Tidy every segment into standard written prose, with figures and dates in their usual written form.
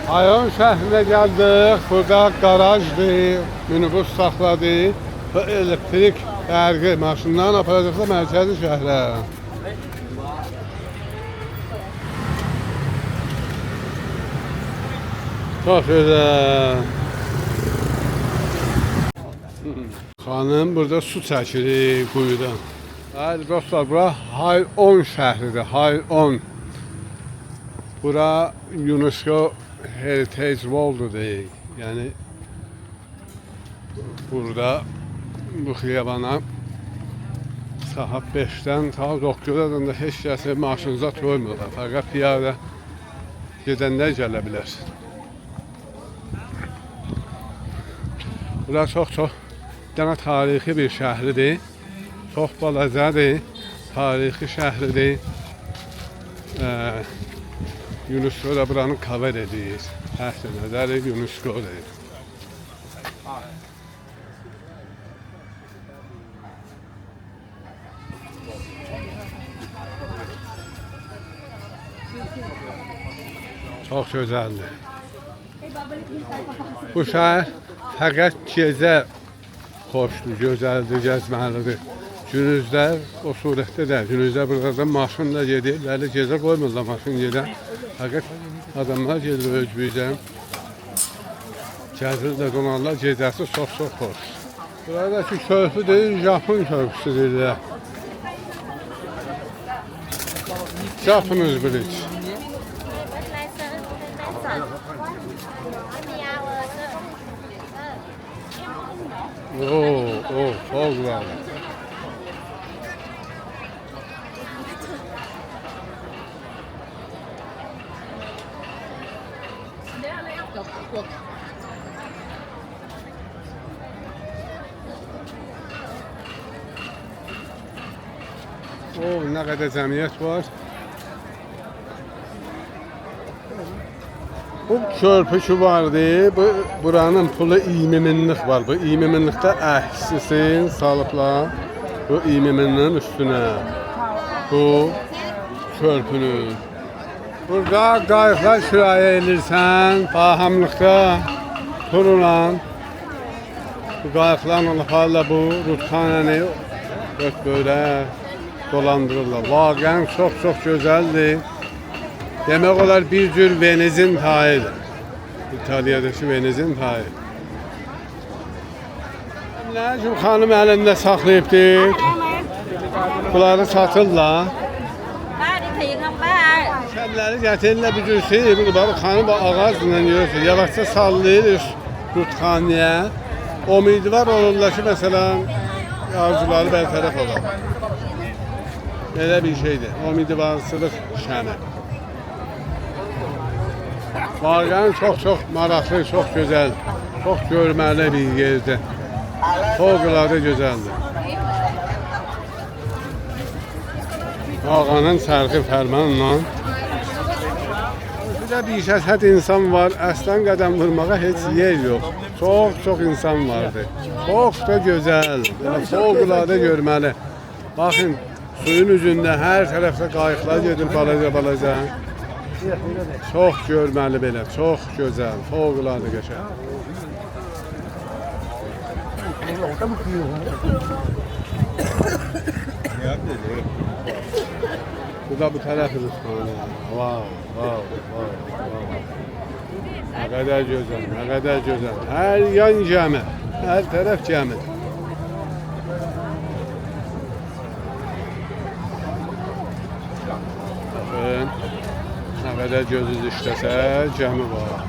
Ayon şəhrinə gəldik. Burada qarajdır, minibus saxladı və elektrik bərqi maşınlarla aparacaqlar mərkəzi şəhərə. Çox güzel. Xanım burada su çəkilir quyudan. Hayır dostlar, bura Hay-On şəhridir, Hay-On. Bura UNESCO Heritage World-dur. Yəni burada bu xiyabana saat 5-dən ta 9-a da heç kəsi maşınıza koymurlar. Fəqət piyada gedənlər gələ bilər. Bura çox tarixi bir şəhridir. Çox balacadır, tarixi şəhridir. UNESCO da buranı cover edir. Həsr nəzəri UNESCO-dur. Çox gözəldir. Bu şəhər fəqət gecə xoşdur, gözəldir, gəzməlidir. Günüzdə o surətdə də, günüzdə burada da maşın da gedir. Bəli, gecə qoymurlar maşın gedə. Fəqət adamlar gedir özbüyüzə. Gəzirlər, donarlar, gecəsi çox xoş. Buradakı körpü deyil, Japon körpüsü deyirlər. Japanese Bridge. Çok güzel. Ne kadar cemiyet var. Bu körpü şu vardı, buranın pulu 20 minlik var. Bu 20 minlikte əhsisin salıblar bu 20 minin üstüne. Bu körpünün. Burada qayıqlar kirayə edirsən, bahamlıqda turulan. Bu qayıqlarla aparırlar bu rutxanəni böyle dolandırırlar. Vaqən çox gözəldir. Demək olar bir cür Venizin tayıdır. İtaliyadakı Venizin tayı. Nə üçün xanım əlində saxlayıbdır? Bunları satırlar. Şəbləri gətirirlər bir cür şey. Bax xanım ağacla yiyorsun. Yavaşça sallayır rutxanəyə. Umidvar olurlar ki, məsələn, arzuları bərtərəf olar. Belə bir şeydir. Umidvarsızlıq şəni. Vaqən çox maraqlı, çox gözəl, çox görməli bir yerdir. Fövqəladə gözəldir. Ağanın sərxi fərmanla bir də bir şəhət insan var, əslan qədəm vurmağa heç yer yox. Çox insan vardır. Çox da gözəl, fövqəladə görməli. Baxın, suyun üzündə hər tərəfdə qayıqlar gedir balaca. Çox görməli belə, çox gözəl, fövqəladə qəşəng. Bu da bu tərəf rütxanə. Wow. Nə qədər gözəl, nə qədər gözəl. Hər yan gəmi, hər tərəf gəmi. Baxın. Nə qədər gözünüz işləsə, gəmi var.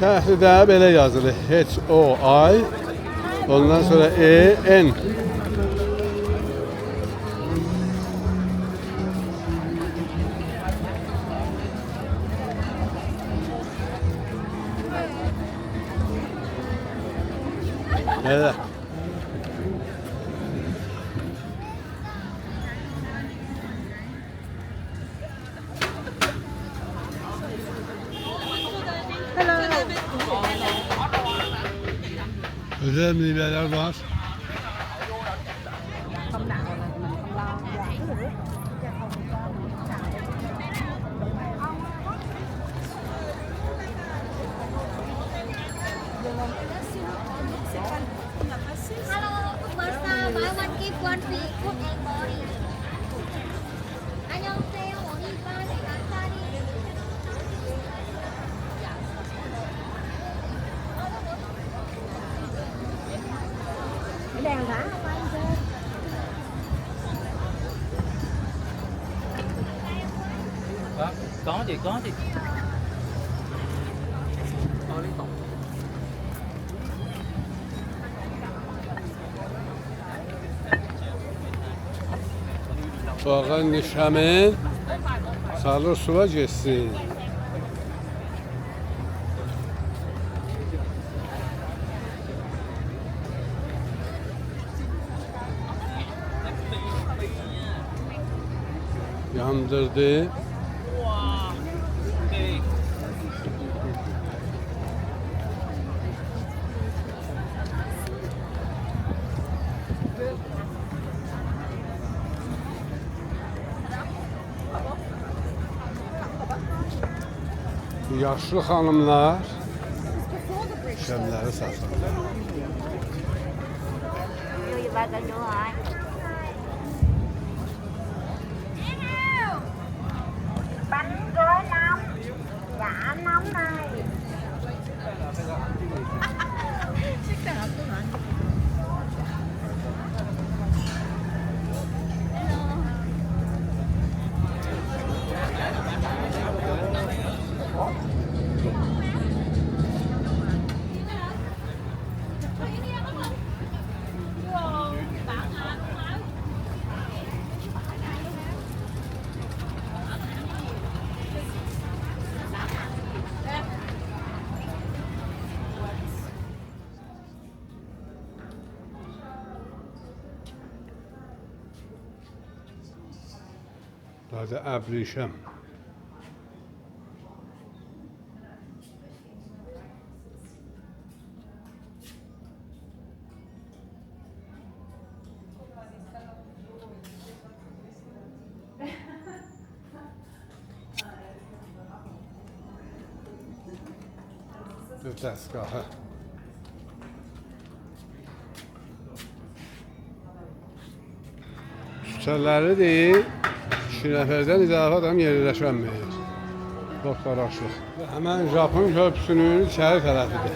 Şəhri də belə yazılır. H-O-I. Ondan sonra E-N. Evet. Güzel meyveler var. Không nặng là mình không lo. Hello, Barca, buy one give one free cook and body. 안녕하세요, 오니바니 나타니. Cái đèn hả? Không ăn chưa? Có chị, có chị. Bağa nişamın salır suva geçsin. Yandırdı. Yaşlı hanımlar şəmləri satır. Đưa ba cân nữa hả? Bánh gói nóng. Dạ nóng này. Dadı əbrişəm. Dəstgahı. Küçələri deyil, 2 nəfərdən idarə adam yerləşənməyir. Çox qaraşlıq. Həmən Japon köprüsünün içəri tərəfidir.